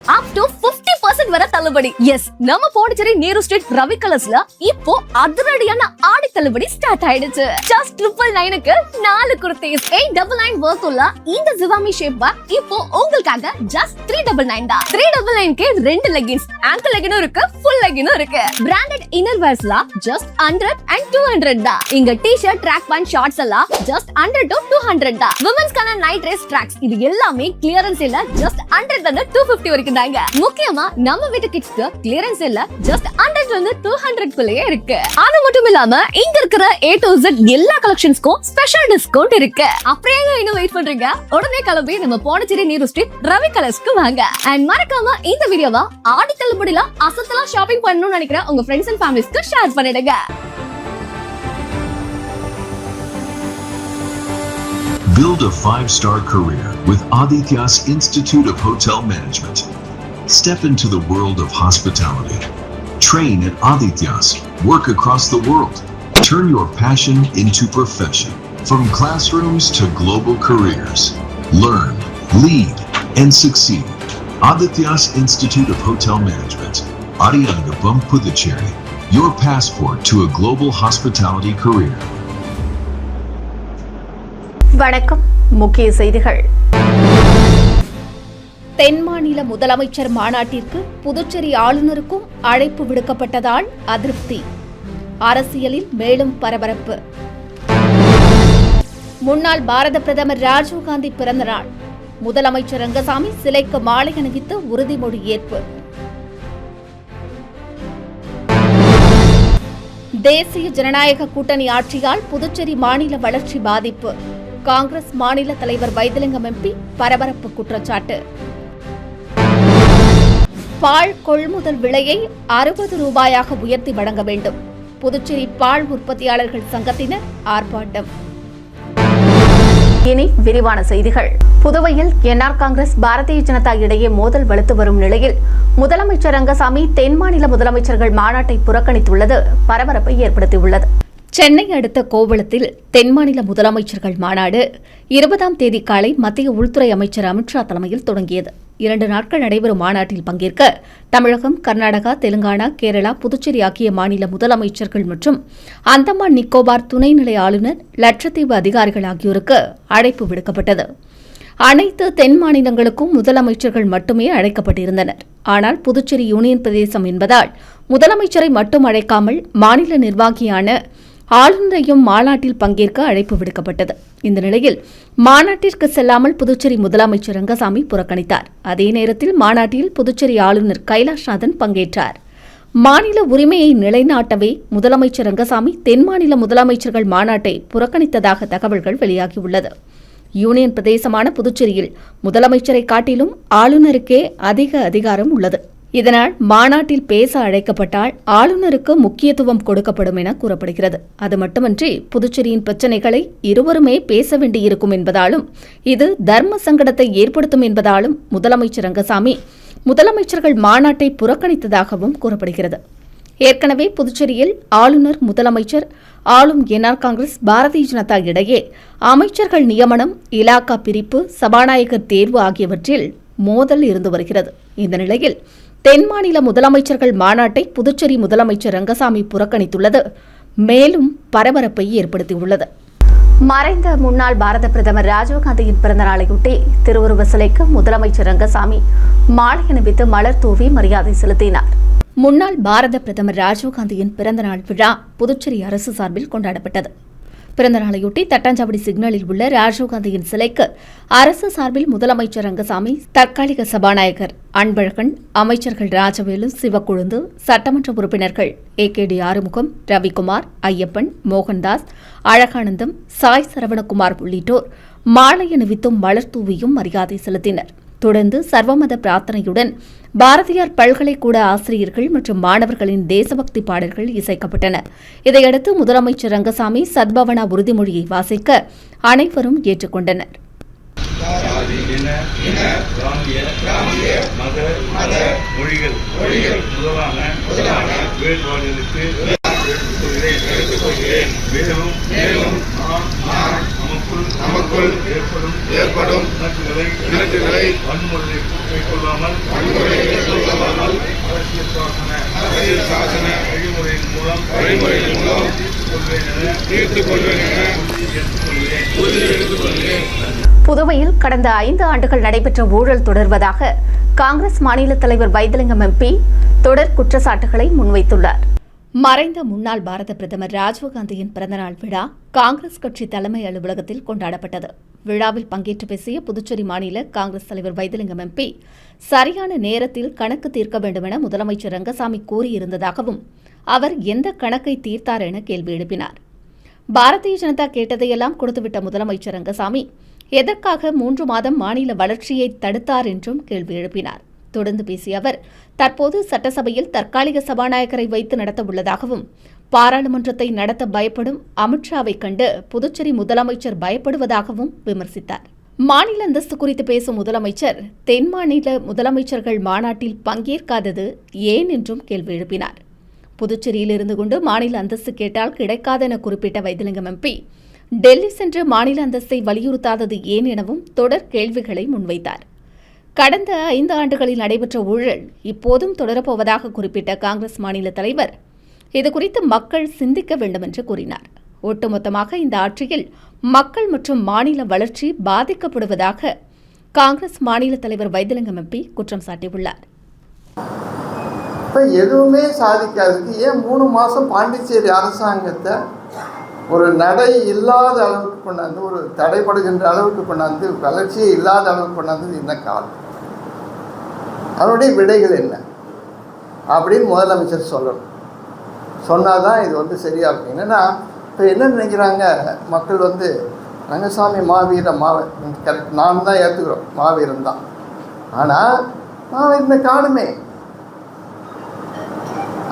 up to 50% வரை தள்ளுபடி. S, நம்ம பாண்டிச்சேரி நேரு ஸ்ட்ரீட் ரவி கலர்ஸ்ல இப்போ அதிரடியான ஆடி தள்ளுபடி ஸ்டார்ட் ஆயிடுச்சு. ஜஸ்ட் 999க்கு 4 குர்தீஸ் 899 வர்த் உள்ள இந்த ஜிவாமி ஷேப் பேக் இப்போ உங்களுக்காக ஜஸ்ட் 399 தான். 399க்கு 2 லெகின்ஸ், ஆங்கிள் லெகினும் இருக்கு, ஃபுல் லெகினும் இருக்கு. பிராண்டட் இன்னர் வேர்ஸ்ல ஜஸ்ட் 100 and 200 தான். இங்க டி-ஷர்ட், ட்ராக் பேண்ட், ஷார்ட்ஸ் எல்லாம் ஜஸ்ட் 100 to 200 தான். விமென்ஸ்க்கான நைட் ட்ரெஸ், ட்ராக்ஸ் இது எல்லாமே கிளியரன்ஸ் இல்ல ஜஸ்ட் 100 ல 250 வரைக்கும் தாங்க. முக்கியமா நம்ம வீட்டு கிட்ஸ்க்கு கிளியரன்ஸ் இல்ல ஜஸ்ட் 100 ல 200 குள்ளேயே இருக்கு. அது மட்டும் இல்லாம இங்க இருக்கிற A to Z எல்லா கலெக்ஷன்ஸ்க்கும் ஸ்பெஷல் டிஸ்கவுண்ட் இருக்கு. அப்படியே இன்னும் வெயிட் பண்றீங்க? உடனே கிளம்பி நம்ம பாண்டிச்சேரி நேரு ஸ்ட்ரீட் ரவி கலர்ஸ்க்கு வாங்க. அண்ட் மறக்காம இந்த வீடியோவை ஆடி தள்ளுபடியில அசத்தலா ஷாப்பிங் பண்ணணும்னு நினைக்கிற உங்க ஃப்ரெண்ட்ஸ் அண்ட் ஃபேமிலிஸ்க்கு ஷேர் பண்ணிடுங்க. Build a 5-star career with Aditya's Institute of Hotel Management. Step into the world of hospitality. Train at Aditya's. Work across the world. Turn your passion into profession. From classrooms to global careers. Learn, lead, and succeed. Aditya's Institute of Hotel Management. Ariyangapam Puducherry. Your passport to a global hospitality career. வணக்கம். முக்கிய செய்திகள். தென் மாநில முதலமைச்சர் மாநாட்டிற்கு புதுச்சேரி ஆளுநருக்கும் அழைப்பு விடுக்கப்பட்டதால் அதிருப்தி. அரசியலில் மேலும் பரபரப்பு. முன்னாள் பாரத பிரதமர் ராஜீவ்காந்தி பிறந்த நாள். முதலமைச்சர் ரங்கசாமி சிலைக்கு மாலை அணிவித்து உறுதிமொழி ஏற்பு. தேசிய ஜனநாயக கூட்டணி ஆட்சியால் புதுச்சேரி மாநில வளர்ச்சி பாதிப்பு. காங்கிரஸ் மாநில தலைவர் வைத்திலிங்கம் MP பரபரப்பு குற்றச்சாட்டு. பால் கொள்முதல் விலையை 60 ரூபாயாக உயர்த்தி வழங்க வேண்டும். புதுச்சேரி பால் உற்பத்தியாளர்கள் சங்கத்தினர் ஆர்ப்பாட்டம். இனி விரிவான செய்திகள். புதுவையில் NR காங்கிரஸ் பாரதிய ஜனதா இடையே மோதல் வலுத்து வரும் நிலையில் முதலமைச்சர் ரங்கசாமி தென் மாநில முதலமைச்சர்கள் மாநாட்டை புறக்கணித்துள்ளது பரபரப்பை ஏற்படுத்தியுள்ளது. சென்னை அடுத்த கோவளத்தில் தென் மாநில முதலமைச்சர்கள் மாநாடு 20ஆம் தேதி காலை மத்திய உள்துறை அமைச்சர் அமித்ஷா தலைமையில் தொடங்கியது. 2 நாட்கள் நடைபெறும் மாநாட்டில் பங்கேற்க தமிழகம், கர்நாடகா, தெலுங்கானா, கேரளா, புதுச்சேரி ஆகிய மாநில முதலமைச்சர்கள் மற்றும் அந்தமான் நிக்கோபார் துணைநிலை ஆளுநர், லட்சத்தீவு அதிகாரிகள் ஆகியோருக்கு அழைப்பு விடுக்கப்பட்டது. அனைத்து தென் மாநிலங்களுக்கும் முதலமைச்சர்கள் மட்டுமே அழைக்கப்பட்டிருந்தனர். ஆனால் புதுச்சேரி யூனியன் பிரதேசம் என்பதால் முதலமைச்சரை மட்டும் அழைக்காமல் மாநில நிர்வாகியான ஆளுநரையும் மாநாட்டில் பங்கேற்க அழைப்பு விடுக்கப்பட்டது. இந்த நிலையில் மாநாட்டிற்கு செல்லாமல் புதுச்சேரி முதலமைச்சர் ரங்கசாமி புறக்கணித்தார். அதே நேரத்தில் மாநாட்டில் புதுச்சேரி ஆளுநர் கைலாஷ்நாதன் பங்கேற்றார். மாநில உரிமையை நிலைநாட்டவே முதலமைச்சர் ரங்கசாமி தென் மாநில முதலமைச்சர்கள் மாநாட்டை புறக்கணித்ததாக தகவல்கள் வெளியாகியுள்ளது. யூனியன் பிரதேசமான புதுச்சேரியில் முதலமைச்சரை காட்டிலும் ஆளுநருக்கே அதிக அதிகாரம் உள்ளது. இதனால் மாநாட்டில் பேச அழைக்கப்பட்டால் ஆளுநருக்கு முக்கியத்துவம் கொடுக்கப்படும் என கூறப்படுகிறது. அது மட்டுமன்றி புதுச்சேரியின் பிரச்சினைகளை இருவருமே பேச வேண்டியிருக்கும் என்பதாலும் இது தர்ம சங்கடத்தை ஏற்படுத்தும் என்பதாலும் முதலமைச்சர் ரங்கசாமி முதலமைச்சர்கள் மாநாட்டை புறக்கணித்ததாகவும் கூறப்படுகிறது. ஏற்கனவே புதுச்சேரியில் ஆளுநர், முதலமைச்சர், ஆளும் NR காங்கிரஸ், பாரதிய ஜனதா இடையே அமைச்சர்கள் நியமனம், இலாக்கா பிரிப்பு, சபாநாயகர் தேர்வு ஆகியவற்றில் மோதல் இருந்து வருகிறது. இந்த நிலையில் தென் மாநில முதலமைச்சர்கள் மாநாட்டை புதுச்சேரி முதலமைச்சர் ரங்கசாமி புறக்கணித்துள்ளது மேலும் பரபரப்பை ஏற்படுத்தியுள்ளது. மறைந்த முன்னாள் பாரத பிரதமர் ராஜீவ்காந்தியின் பிறந்த நாளையொட்டி திருவுருவ சிலைக்கு முதலமைச்சர் ரங்கசாமி மாலை அணிவித்து மலர் தூவி மரியாதை செலுத்தினார். முன்னாள் பாரத பிரதமர் ராஜீவ்காந்தியின் பிறந்த நாள் விழா புதுச்சேரி அரசு சார்பில் கொண்டாடப்பட்டது. பிறந்த நாளையொட்டி தட்டாஞ்சாவடி சிக்னலில் உள்ள ராஜீவ்காந்தியின் சிலைக்கு அரசு சார்பில் முதலமைச்சர் ரங்கசாமி, தற்காலிக சபாநாயகர் அன்பழகன், அமைச்சர்கள் ராஜவேலு, சிவக்கொழுந்து, சட்டமன்ற உறுப்பினர்கள் AKD ஆறுமுகம், ரவிக்குமார், ஐயப்பன், மோகன்தாஸ், அழகானந்தம், சாய் சரவணகுமார் உள்ளிட்டோர் மாலை அணிவித்தும் மலர் தூவியும் மரியாதை செலுத்தினர். தொடர்ந்து சர்வமத பிரார்த்தனையுடன் பாரதியார் பல்கலைக்கூட ஆசிரியர்கள் மற்றும் மாணவர்களின் தேசபக்தி பாடல்கள் இசைக்கப்பட்டன. இதையடுத்து முதலமைச்சர் ரங்கசாமி சத்பவனா உறுதிமொழியை வாசிக்க அனைவரும் ஏற்றுக்கொண்டனர். நமக்குள் ஏற்படும் வன்முறையை கொள்ளாமல் அரசியல் சாசன வழிமுறையின் மூலம் தீர்த்துக் கொள்வேன் என உறுதி எடுத்துக் கொள்கிறேன். புதுவையில் கடந்த 5 ஆண்டுகள் நடைபெற்ற ஊழல் தொடர்வதாக காங்கிரஸ் மாநில தலைவர் வைத்திலிங்கம் எம்பி தொடர் குற்றச்சாட்டுகளை முன்வைத்துள்ளார். மறைந்த முன்னாள் பாரத பிரதமர் ராஜீவ்காந்தியின் பிறந்தநாள் விழா காங்கிரஸ் கட்சி தலைமை அலுவலகத்தில் கொண்டாடப்பட்டது. விழாவில் பங்கேற்று பேசிய புதுச்சேரி மாநில காங்கிரஸ் தலைவர் வைத்திலிங்கம் எம்பி சரியான நேரத்தில் கணக்கு தீர்க்க வேண்டுமென முதலமைச்சர் ரங்கசாமி கூறியிருந்ததாகவும் அவர் எந்த கணக்கை தீர்த்தார் என கேள்வி எழுப்பினார். பாரதிய ஜனதா கேட்டதையெல்லாம் கொடுத்துவிட்ட முதலமைச்சர் ரங்கசாமி எதற்காக 3 மாதம் மாநில வளர்ச்சியை தடுத்தார் என்றும் கேள்வி எழுப்பினார். தொடர்ந்து பேசிய அவர் தற்போது சட்டசபையில் தற்காலிக சபாநாயகரை வைத்து நடத்த உள்ளதாகவும் பாராளுமன்றத்தை நடத்த பயப்படும் அமித்ஷாவை கண்டு புதுச்சேரி முதலமைச்சர் பயப்படுவதாகவும் விமர்சித்தார். மாநில அந்தஸ்து குறித்து பேசும் முதலமைச்சர் தென் மாநில முதலமைச்சர்கள் மாநாட்டில் பங்கேற்காதது ஏன் என்றும் கேள்வி எழுப்பினார். புதுச்சேரியில் இருந்து கொண்டு மாநில அந்தஸ்து கேட்டால் கிடைக்காதென குறிப்பிட்ட வைத்திலிங்கம் எம்பி டெல்லி சென்று மாநில அந்தஸ்தை வலியுறுத்தாதது ஏன் எனவும் தொடர் கேள்விகளை முன்வைத்தார். கடந்த 5 ஆண்டுகளில் நடைபெற்ற ஊழல் இப்போதும் தொடரப்போவதாக குறிப்பிட்ட காங்கிரஸ் மாநில தலைவர் இதுகுறித்து மக்கள் சிந்திக்க வேண்டும் என்று கூறினார். ஒட்டுமொத்தமாக இந்த ஆட்சியில் மக்கள் மற்றும் மாநில வளர்ச்சி பாதிக்கப்படுவதாக காங்கிரஸ் மாநில தலைவர் வைத்திலிங்கம் எம்பி குற்றம் சாட்டியுள்ளார். இப்போ எதுவுமே சாதிக்காததுக்கு ஏன் 3 மாதம் பாண்டிச்சேரி அரசாங்கத்தை ஒரு நடை இல்லாத அளவுக்கு கொண்டாந்து, ஒரு தடைப்படுகின்ற அளவுக்கு கொண்டாந்து, வளர்ச்சியே இல்லாத அளவுக்கு கொண்டாந்து என்ன காரணம்? அதனுடைய விடைகள் என்ன அப்படின்னு முதலமைச்சர் சொல்லணும். சொன்னால் தான் இது சரியாகும். என்னென்னா இப்போ என்ன நினைக்கிறாங்க மக்கள் ரங்கசாமி கரெக்ட், நான் தான் ஏற்றுக்கிறோம், மாவீரன் தான். ஆனால் மாவீரனை காணுமே.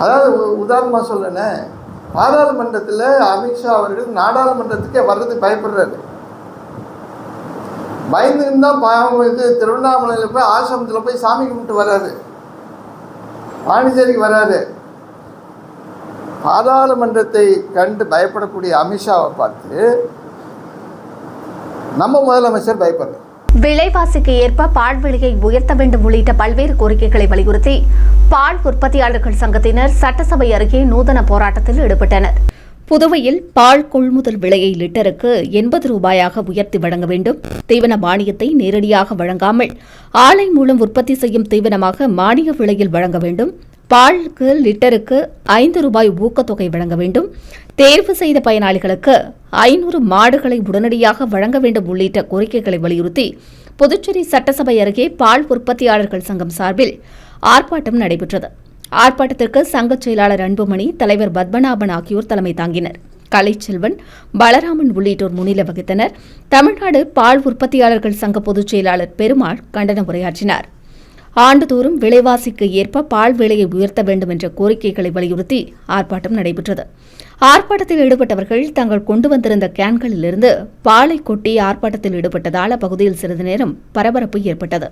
அதாவது உதாரணமாக சொல்லணே, பாராளுமன்றத்தில் அமித்ஷா அவர்கள் நாடாளுமன்றத்துக்கே வர்றதுக்கு பயப்படுறாரு. பயந்துருந்தால் அவங்களுக்கு திருவண்ணாமலையில் போய் ஆசிரமத்தில் போய் சாமி கும்பிட்டு வர்றாரு, பாண்டிச்சேரிக்கு வர்றாரு. பாராளுமன்றத்தை கண்டு பயப்படக்கூடிய அமித்ஷாவை பார்த்து நம்ம முதலமைச்சர் பயப்படுறார். விலைவாசிக்கு ஏற்ப பால் விலையை உயர்த்த வேண்டும் உள்ளிட்ட பல்வேறு கோரிக்கைகளை வலியுறுத்தி பால் உற்பத்தியாளர்கள் சங்கத்தினர் சட்டசபை அருகே நூதன போராட்டத்தில் ஈடுபட்டனர். புதுவையில் பால் கொள்முதல் விலையை லிட்டருக்கு 80 ரூபாயாக உயர்த்தி வழங்க வேண்டும். தீவன மானியத்தை நேரடியாக வழங்காமல் ஆலை மூலம் உற்பத்தி செய்யும் தீவனமாக மானிய விலையில் வழங்க வேண்டும். பாலுக்கு லிட்டருக்கு 5 ரூபாய் ஊக்கத்தொகை வழங்க வேண்டும். தேர்வு செய்த பயனாளிகளுக்கு 500 மாடுகளை உடனடியாக வழங்க வேண்டும் உள்ளிட்ட கோரிக்கைகளை வலியுறுத்தி புதுச்சேரி சட்டசபை அருகே பால் உற்பத்தியாளர்கள் சங்கம் சார்பில் ஆர்ப்பாட்டம் நடைபெற்றது. ஆர்ப்பாட்டத்திற்கு சங்க செயலாளர் அன்புமணி, தலைவர் பத்மநாபன் ஆகியோர் தலைமை தாங்கினர். கலைச்செல்வன், பலராமன் உள்ளிட்டோர் முன்னிலை வகித்தனர். தமிழ்நாடு பால் உற்பத்தியாளர்கள் சங்க பொதுச் செயலாளர் பெருமாள் கண்டன உரையாற்றினார். ஆண்டுதோறும் விலைவாசிக்கு ஏற்ப பால் விலையை உயர்த்த வேண்டும் என்ற கோரிக்கைகளை வலியுறுத்தி ஆர்ப்பாட்டம் நடைபெற்றது. ஆர்ப்பாட்டத்தில் ஈடுபட்டவர்கள் தாங்கள் கொண்டு வந்திருந்த கேன்களிலிருந்து பாலை கொட்டி ஆர்ப்பாட்டத்தில் ஈடுபட்டதால் அப்பகுதியில் சிறிது நேரம் பரபரப்பு ஏற்பட்டது.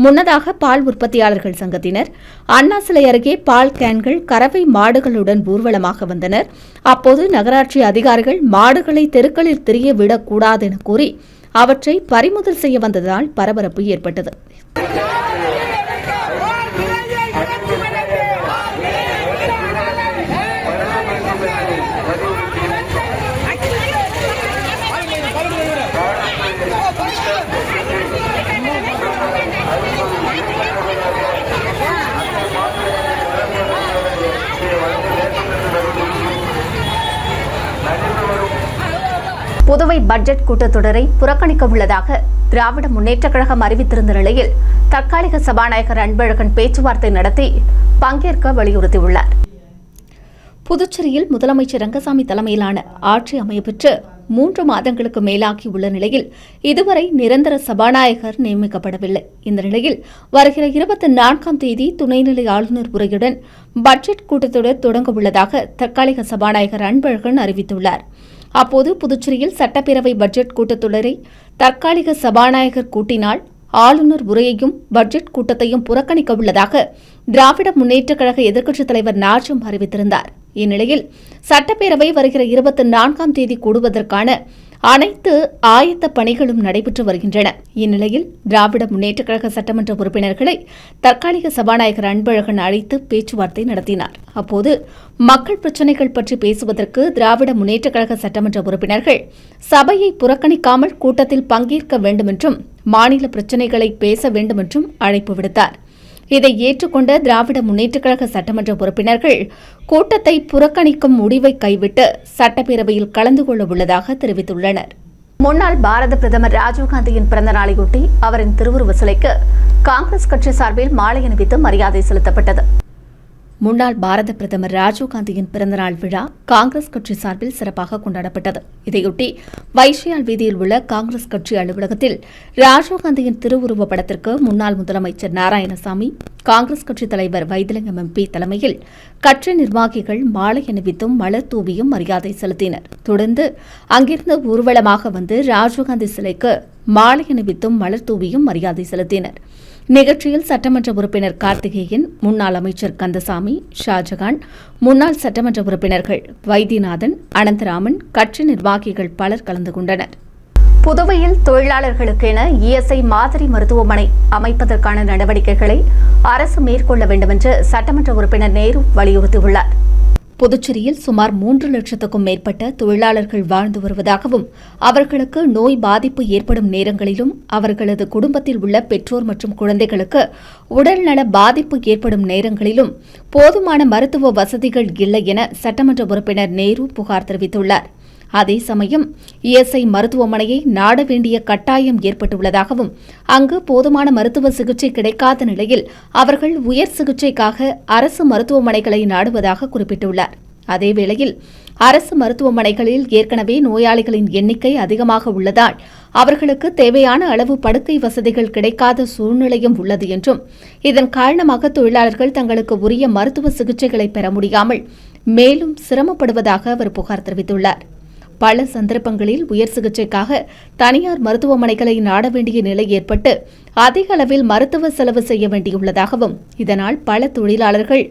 முன்னதாக பால் உற்பத்தியாளர்கள் சங்கத்தினர் அண்ணா சிலை அருகே பால் கேன்கள் கறவை மாடுகளுடன் ஊர்வலமாக வந்தனர். அப்போது நகராட்சி அதிகாரிகள் மாடுகளை தெருக்களில் திரிய விடக்கூடாது என கூறி அவற்றை பறிமுதல் செய்ய வந்ததால் பரபரப்பு ஏற்பட்டது. புதுவை பட்ஜெட் கூட்டத்தொடரை புறக்கணிக்க உள்ளதாக திராவிட முன்னேற்றக் கழகம் அறிவித்திருந்த நிலையில் தற்காலிக சபாநாயகர் அன்பழகன் பேச்சுவார்த்தை நடத்தி பங்கேற்க வலியுறுத்தியுள்ளார். புதுச்சேரியில் முதலமைச்சர் ரங்கசாமி தலைமையிலான ஆட்சி அமையப்பெற்று 3 மாதங்களுக்கு மேலாகியுள்ள நிலையில் இதுவரை நிரந்தர சபாநாயகர் நியமிக்கப்படவில்லை. இந்த நிலையில் வருகிற 24ஆம் தேதி துணைநிலை ஆளுநர் உரையுடன் பட்ஜெட் கூட்டத்தொடர் தொடங்க உள்ளதாக தற்காலிக சபாநாயகர் அன்பழகன் அறிவித்துள்ளார். அப்போது புதுச்சேரியில் சட்டப்பேரவை பட்ஜெட் கூட்டத்தொடரை தற்காலிக சபாநாயகர் கூட்டினால் ஆளுநர் உரையையும் பட்ஜெட் கூட்டத்தையும் புறக்கணிக்க உள்ளதாக திராவிட முன்னேற்றக் கழக எதிர்க்கட்சித் தலைவர் நாஜிம் அறிவித்திருந்தார். இந்நிலையில் சட்டப்பேரவை வருகிற 24ஆம் தேதி கூடுவதற்கான அனைத்து ஆயத்த பணிகளும் நடைபெற்று வருகின்றன. இந்நிலையில் திராவிட முன்னேற்றக் கழக சட்டமன்ற உறுப்பினர்களை தற்காலிக சபாநாயகர் அன்பழகன் அழைத்து பேச்சுவார்த்தை நடத்தினார். அப்போது மக்கள் பிரச்சினைகள் பற்றி பேசுவதற்கு திராவிட முன்னேற்றக் கழக சட்டமன்ற உறுப்பினர்கள் சபையை புறக்கணிக்காமல் கூட்டத்தில் பங்கேற்க வேண்டுமென்றும் மாநில பிரச்சினைகளை பேச வேண்டுமென்றும் அழைப்பு விடுத்தார். இதை ஏற்றுக்கொண்ட திராவிட முன்னேற்றக் கழக சட்டமன்ற உறுப்பினர்கள் கூட்டத்தை புறக்கணிக்கும் முடிவை கைவிட்டு சட்டப்பேரவையில் கலந்து கொள்ள உள்ளதாக தெரிவித்துள்ளனர். முன்னாள் பாரத பிரதமர் ராஜீவ்காந்தியின் பிறந்த நாளையொட்டி அவரின் திருவுருவ சிலைக்கு காங்கிரஸ் கட்சி சார்பில் மாலை அணிவித்து மரியாதை செலுத்தப்பட்டது. முன்னாள் பாரத பிரதமர் ராஜீவ்காந்தியின் பிறந்தநாள் விழா காங்கிரஸ் கட்சி சார்பில் சிறப்பாக கொண்டாடப்பட்டது. இதையொட்டி வைஷ்யால் வீதியில் உள்ள காங்கிரஸ் கட்சி அலுவலகத்தில் ராஜீவ்காந்தியின் திருவுருவ படத்திற்கு முன்னாள் முதலமைச்சர் நாராயணசாமி, காங்கிரஸ் கட்சித் தலைவர் வைத்திலிங்கம் எம்பி தலைமையில் கட்சி நிர்வாகிகள் மாலை அணிவித்தும் மலர் தூவியும் மரியாதை செலுத்தினர். தொடர்ந்து அங்கிருந்து ஊர்வலமாக வந்து ராஜீவ்காந்தி சிலைக்கு மாலை அணிவித்தும் மலர் தூவியும் மரியாதை செலுத்தினர். நிகழ்ச்சியில் சட்டமன்ற உறுப்பினர் கார்த்திகேயன், முன்னாள் அமைச்சர் கந்தசாமி, ஷாஜகான், முன்னாள் சட்டமன்ற உறுப்பினர்கள் வைத்தியநாதன், அனந்தராமன், கட்சி நிர்வாகிகள் பலர் கலந்து கொண்டனர். புதுவையில் தொழிலாளர்களுக்கென இஎஸ்ஐ மாதிரி மருத்துவமனை அமைப்பதற்கான நடவடிக்கைகளை அரசு மேற்கொள்ள வேண்டுமென்று சட்டமன்ற உறுப்பினர் நேரு வலியுறுத்தியுள்ளார். புதுச்சேரியில் சுமார் 3 லட்சத்துக்கும் மேற்பட்ட தொழிலாளர்கள் வாழ்ந்து வருவதாகவும் அவர்களுக்கு நோய் பாதிப்பு ஏற்படும் நேரங்களிலும் அவர்களது குடும்பத்தில் உள்ள பெற்றோர் மற்றும் குழந்தைகளுக்கு உடல்நல பாதிப்பு ஏற்படும் நேரங்களிலும் போதுமான மருத்துவ வசதிகள் இல்லை என சட்டமன்ற உறுப்பினர் நேரு புகார் தெரிவித்துள்ளார். அதே சமயம் இஎஸ்ஐ மருத்துவமனையை நாட வேண்டிய கட்டாயம் ஏற்பட்டுள்ளதாகவும் அங்கு போதுமான மருத்துவ சிகிச்சை கிடைக்காத நிலையில் அவர்கள் உயர் சிகிச்சைக்காக அரசு மருத்துவமனைகளை நாடுவதாக குறிப்பிட்டுள்ளார். அதேவேளையில் அரசு மருத்துவமனைகளில் ஏற்கனவே நோயாளிகளின் எண்ணிக்கை அதிகமாக உள்ளதால் அவர்களுக்கு தேவையான அளவு படுக்கை வசதிகள் கிடைக்காத சூழ்நிலையும் உள்ளது என்றும் இதன் காரணமாக தொழிலாளர்கள் தங்களுக்கு உரிய மருத்துவ சிகிச்சைகளை பெற முடியாமல் மேலும் சிரமப்படுவதாக அவர் புகார் தெரிவித்துள்ளார். பல சந்தர்ப்பங்களில் உயர் சிகிச்சைக்காக தனியார் மருத்துவமனைகளை நாட வேண்டிய நிலை ஏற்பட்டு அதிக அளவில் மருத்துவ செலவு செய்ய வேண்டியுள்ளதாகவும் இதனால் பல தொழிலாளர்கள்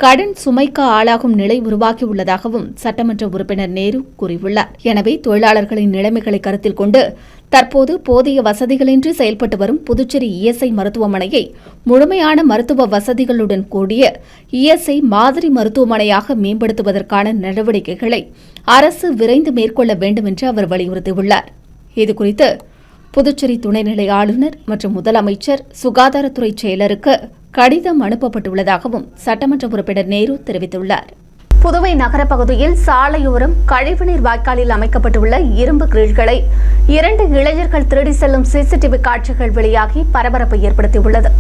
கடன் சுமைக்கு ஆளாகும் நிலை உருவாகியுள்ளதாகவும் சட்டமன்ற உறுப்பினர் நேரு கூறியுள்ளார். எனவே தொழிலாளர்களின் நிலைமைகளை கருத்தில் கொண்டு தற்போது போதிய வசதிகளின்றி செயல்பட்டு வரும் புதுச்சேரி இஎஸ்ஐ மருத்துவமனையை முழுமையான மருத்துவ வசதிகளுடன் கூடிய இஎஸ்ஐ மாதிரி மருத்துவமனையாக மேம்படுத்துவதற்கான நடவடிக்கைகளை அரசு விரைந்து மேற்கொள்ள வேண்டும் என்று அவர் வலியுறுத்தியுள்ளார். இதுகுறித்து புதுச்சேரி துணைநிலை ஆளுநர் மற்றும் முதலமைச்சர் சுகாதாரத்துறை செயலருக்கு கடிதம் அனுப்பப்பட்டுள்ளதாகவும் சட்டமன்ற உறுப்பினர் நேரு தெரிவித்துள்ளார். புதுவை நகர பகுதியில் சாலையோரம் கழிவுநீர் வாய்க்காலில் அமைக்கப்பட்டுள்ள இரும்பு கிரில்களை 2 இளைஞர்கள் திருடி செல்லும் சிசிடிவி காட்சிகள் வெளியாகி பரபரப்பை ஏற்படுத்தியுள்ளது.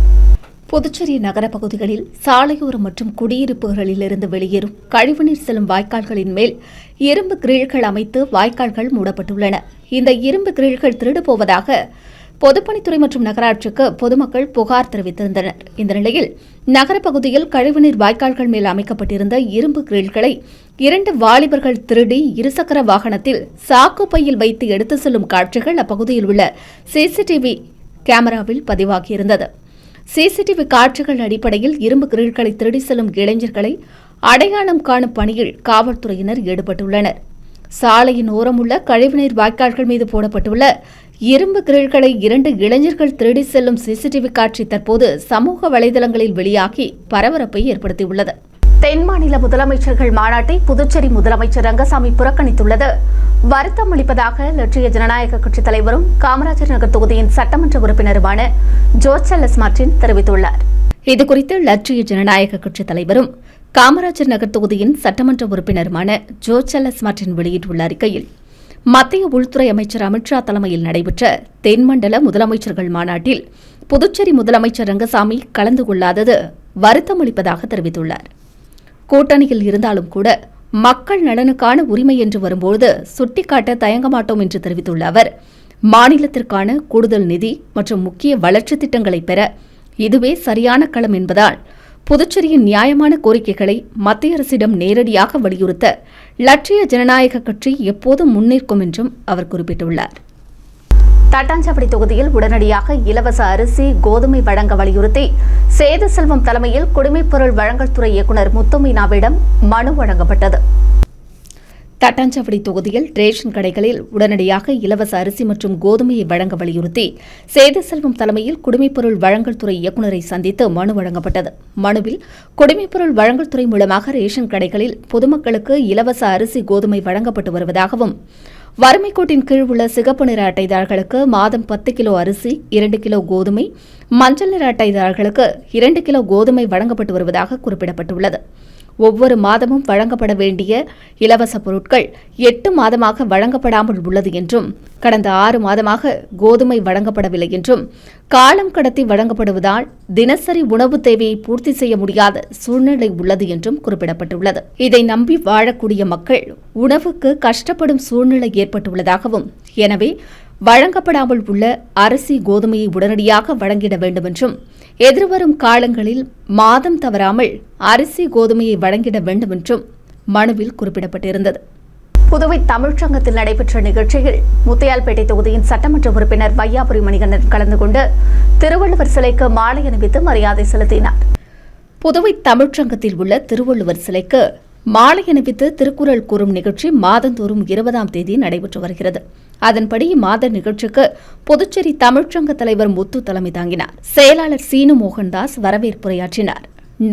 புதுச்சேரி நகர பகுதிகளில் சாலையோரம் மற்றும் குடியிருப்புகளிலிருந்து வெளியேறும் கழிவுநீர் செல்லும் வாய்க்கால்களின் மேல் இரும்பு கிரில்கள் அமைத்து வாய்க்கால்கள் மூடப்பட்டுள்ளன. இந்த இரும்பு கிரில்கள் திருடு போவதாக பொதுப்பணித்துறை மற்றும் நகராட்சிக்கு பொதுமக்கள் புகார் தெரிவித்திருந்தனர். இந்த நிலையில் நகர பகுதியில் கழிவுநீர் வாய்க்கால்கள் மேல் அமைக்கப்பட்டிருந்த இரும்பு கிரில்களை 2 வாலிபர்கள் திருடி இருசக்கர வாகனத்தில் சாக்குப்பையில் வைத்து எடுத்து செல்லும் காட்சிகள் அப்பகுதியில் உள்ள சிசிடிவி கேமராவில் பதிவாகியிருந்தது. சிசிடிவி காட்சிகள் அடிப்படையில் இரும்பு கிரில்களை திருடி செல்லும் இளைஞர்களை அடையாளம் காணும் பணியில் காவல்துறையினர் ஈடுபட்டுள்ளனர். சாலையின் ஓரமுள்ள கழிவுநீர் வாய்க்கால்கள் மீது போடப்பட்டுள்ள இரும்பு கிரில்களை 2 இளைஞர்கள் திருடி செல்லும் சிசிடிவி காட்சி தற்போது சமூக வலைதளங்களில் வெளியாகி பரபரப்பை ஏற்படுத்தியுள்ளது. தென் மாநில முதலமைச்சர்கள் மாநாட்டை புதுச்சேரி முதலமைச்சர் ரங்கசாமி புறக்கணித்துள்ளது வருத்தம் அளிப்பதாக லட்சிய ஜனநாயக கட்சித் தலைவரும் காமராஜர் நகர் தொகுதியின் சட்டமன்ற உறுப்பினருமான ஜோர்ஜ் மார்டின் தெரிவித்துள்ளார். இதுகுறித்து லட்சிய ஜனநாயக கட்சித் தலைவரும் காமராஜர் நகர் தொகுதியின் சட்டமன்ற உறுப்பினருமான ஜோர்ஜ் மார்டின் வெளியிட்டுள்ள அறிக்கையில், மத்திய உள்துறை அமைச்சர் அமித்ஷா தலைமையில் நடைபெற்ற தென்மண்டல முதலமைச்சர்கள் மாநாட்டில் புதுச்சேரி முதலமைச்சர் ரங்கசாமி கலந்து கொள்ளாதது வருத்தம் அளிப்பதாக தெரிவித்துள்ளார். கூட்டணியில் இருந்தாலும் கூட மக்கள் நலனுக்கான உரிமை என்று வரும்போது சுட்டிக்காட்ட தயங்க மாட்டோம் என்று தெரிவித்துள்ள அவர், மாநிலத்திற்கான கூடுதல் நிதி மற்றும் முக்கிய வளர்ச்சித் திட்டங்களை பெற இதுவே சரியான களம் என்பதால் புதுச்சேரியின் நியாயமான கோரிக்கைகளை மத்திய அரசிடம் நேரடியாக வலியுறுத்த லட்சிய ஜனநாயக கட்சி எப்போதும் முன்னிற்கும் என்றும் அவர் குறிப்பிட்டுள்ளார். தட்டாஞ்சாவடி தொகுதியில் உடனடியாக இலவச அரிசி, கோதுமை வழங்க வலியுறுத்தி சேது செல்வம் தலைமையில் குடிமைப்பொருள் வழங்கல் துறை இயக்குநர் முத்துமீனாவிடம் மனு வழங்கப்பட்டது. தட்டாஞ்சாவடி தொகுதியில் ரேஷன் கடைகளில் உடனடியாக இலவச அரிசி மற்றும் கோதுமையை வழங்க வலியுறுத்தி சேதுசெல்வம் தலைமையில் குடிமைப்பொருள் வழங்கல் துறை இயக்குநரை சந்தித்து மனு வழங்கப்பட்டது. மனுவில் குடிமைப்பொருள் வழங்கல் துறை மூலமாக ரேஷன் கடைகளில் பொதுமக்களுக்கு இலவச அரிசி கோதுமை வழங்கப்பட்டு வருவதாகவும், வறுமைக் கோட்டின் கீழ் உள்ள சிகப்பு நிற அட்டைதாரர்களுக்கு மாதம் 10 கிலோ அரிசி, 2 கிலோ கோதுமை, மஞ்சள் நிற அட்டைதாரர்களுக்கு 2 கிலோ கோதுமை வழங்கப்பட்டு வருவதாக குறிப்பிடப்பட்டுள்ளது. ஒவ்வொரு மாதமும் வழங்கப்பட வேண்டிய இலவச பொருட்கள் 8 மாதமாக வழங்கப்படாமல் உள்ளது என்றும், கடந்த 6 மாதமாக கோதுமை வழங்கப்படவில்லை என்றும், காலம் கடத்தி வழங்கப்படுவதால் தினசரி உணவு தேவையை பூர்த்தி செய்ய முடியாத சூழ்நிலை உள்ளது என்றும் குறிப்பிடப்பட்டுள்ளது. இதை நம்பி வாழக்கூடிய மக்கள் உணவுக்கு கஷ்டப்படும் சூழ்நிலை ஏற்பட்டுள்ளதாகவும், எனவே வழங்கப்படாமல் உள்ள அரிசி கோதுமையை உடனடியாக வழங்கிட வேண்டும் என்றும், எதிர்வரும் காலங்களில் மாதம் தவறாமல் அரிசி கோதுமையை வழங்கிட வேண்டும் என்றும் மனுவில் குறிப்பிடப்பட்டிருந்தது. புதுவை தமிழ்ச்சங்கத்தில் நடைபெற்ற நிகழ்ச்சியில் முத்தையால்பேட்டை தொகுதியின் சட்டமன்ற உறுப்பினர் வையாபுரி மணிகண்டன் கலந்து கொண்டு திருவள்ளுவர் சிலைக்கு மாலை அணிவித்து மரியாதை செலுத்தினார். புதுவை தமிழ்ச்சங்கத்தில் உள்ள திருவள்ளுவர் சிலைக்கு மாலை அணிவித்து திருக்குறள் கூறும் நிகழ்ச்சி மாதந்தோறும் 20ஆம் தேதி நடைபெற்று வருகிறது. அதன்படி இம்மாத நிகழ்ச்சிக்கு புதுச்சேரி தமிழ்ச்சங்க தலைவர் முத்து தலைமை தாங்கினார். செயலாளர் சீனு மோகன்தாஸ் வரவேற்புரையாற்றினார்.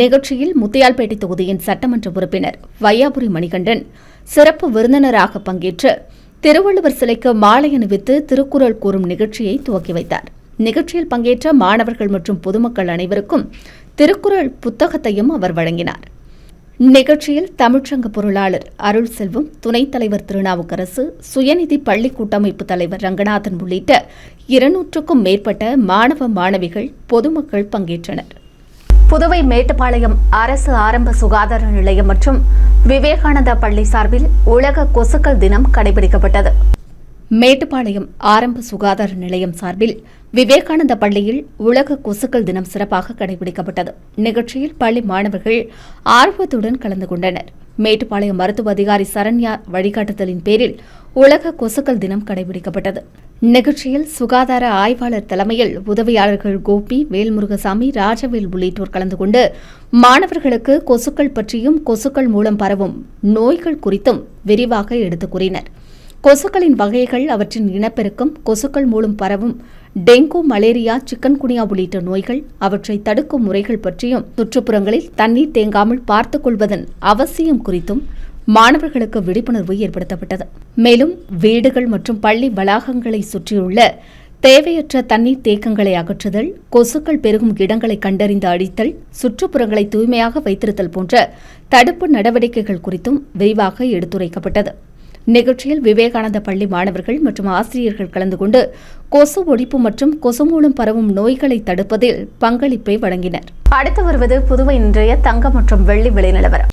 நிகழ்ச்சியில் முத்தையால்பேட்டை தொகுதியின் சட்டமன்ற உறுப்பினர் வையாபுரி மணிகண்டன் சிறப்பு விருந்தினராக பங்கேற்று திருவள்ளுவர் சிலைக்கு மாலை அணிவித்து திருக்குறள் கூறும் நிகழ்ச்சியை துவக்கி வைத்தார். நிகழ்ச்சியில் பங்கேற்ற மாணவர்கள் மற்றும் பொதுமக்கள் அனைவருக்கும் திருக்குறள் புத்தகத்தையும் அவர் வழங்கினார். நிகழ்ச்சியில் தமிழ்ச்சங்க பொருளாளர் அருள் செல்வம், துணைத் தலைவர் திருநாவுக்கரசு, சுயநிதி பள்ளி கூட்டமைப்பு தலைவர் ரங்கநாதன் உள்ளிட்ட 200க்கும் மேற்பட்ட மாணவ மாணவிகள் பொதுமக்கள் பங்கேற்றனர். புதுவை மேட்டுப்பாளையம் அரசு ஆரம்ப சுகாதார நிலையம் மற்றும் விவேகானந்தா பள்ளி சார்பில் உலக கொசுக்கள் தினம் கடைபிடிக்கப்பட்டது. மேட்டுப்பாளையம் ஆரம்ப சுகாதார நிலையம் சார்பில் விவேகானந்தா பள்ளியில் உலக கொசுக்கள் தினம் சிறப்பாக கடைபிடிக்கப்பட்டது. நிகழ்ச்சியில் பள்ளி மாணவர்கள் ஆர்வத்துடன் கலந்து கொண்டனர். மேட்டுப்பாளையம் மருத்துவ அதிகாரி சரண்யா வழிகாட்டுதலின் பேரில் உலக கொசுக்கள் தினம் கடைபிடிக்கப்பட்டது. நிகழ்ச்சியில் சுகாதார ஆய்வாளர் தலைமையில் உதவியாளர்கள் கோபி, வேல்முருகசாமி, ராஜவேல் உள்ளிட்டோர் கலந்து கொண்டு மாணவர்களுக்கு கொசுக்கள் பற்றியும் கொசுக்கள் மூலம் பரவும் நோய்கள் குறித்தும் விரிவாக எடுத்துக் கூறினர். கொசுக்களின் வகைகள், அவற்றின் இனப்பெருக்கம், கொசுக்கள் மூலம் பரவும் டெங்கு, மலேரியா, சிக்கன்குனியா உள்ளிட்ட நோய்கள், அவற்றை தடுக்கும் முறைகள் பற்றியும், சுற்றுப்புறங்களில் தண்ணீர் தேங்காமல் பார்த்துக் கொள்வதன் அவசியம் குறித்தும் மாணவர்களுக்கு விழிப்புணர்வு ஏற்படுத்தப்பட்டது. மேலும் வீடுகள் மற்றும் பள்ளி வளாகங்களை சுற்றியுள்ள தேவையற்ற தண்ணீர் தேக்கங்களை அகற்றுதல், கொசுக்கள் பெருகும் இடங்களை கண்டறிந்து அழித்தல், சுற்றுப்புறங்களை தூய்மையாக வைத்திருத்தல் போன்ற தடுப்பு நடவடிக்கைகள் குறித்தும் விரிவாக எடுத்துரைக்கப்பட்டது. நிகழ்ச்சியில் விவேகானந்தா பள்ளி மாணவர்கள் மற்றும் ஆசிரியர்கள் கலந்து கொண்டு கொசு ஒழிப்பு மற்றும் கொசு மூலம் பரவும் நோய்களை தடுப்பதில் பங்களிப்பை வழங்கினர். அடுத்து வருவது புதுவை இன்றைய தங்கம் மற்றும் வெள்ளி விலை நிலவரம்.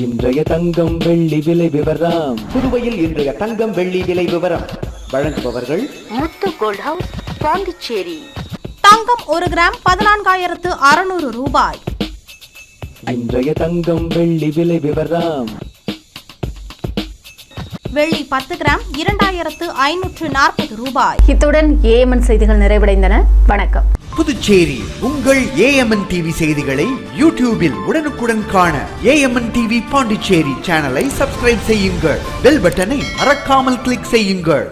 இன்றைய தங்கம் வெள்ளி விலை விவரம். புதுவையில் இன்றைய தங்கம் வெள்ளி விலை விவரம் வழங்குபவர்கள் முத்து கோல்ட் ஹவுஸ், பாண்டிச்சேரி. தங்கம் 1 கிராம் 14,600 ரூபாய். இன்றைய தங்கம் வெள்ளி விலை விவரம். வெள்ளி 10 கிராம் 2,540 ரூபாய். இத்துடன் ஏஎம்என் செய்திகள் நிறைவடைந்தன. வணக்கம். புதுச்சேரி உங்கள் ஏஎம்என் டிவி செய்திகளை யூடியூபில் உடனுக்குடன் காண ஏஎம்என் டிவி பாண்டிச்சேரி சேனலை சப்ஸ்கிரைப் செய்யுங்கள். பெல் பட்டனை மறக்காமல் கிளிக் செய்யுங்கள்.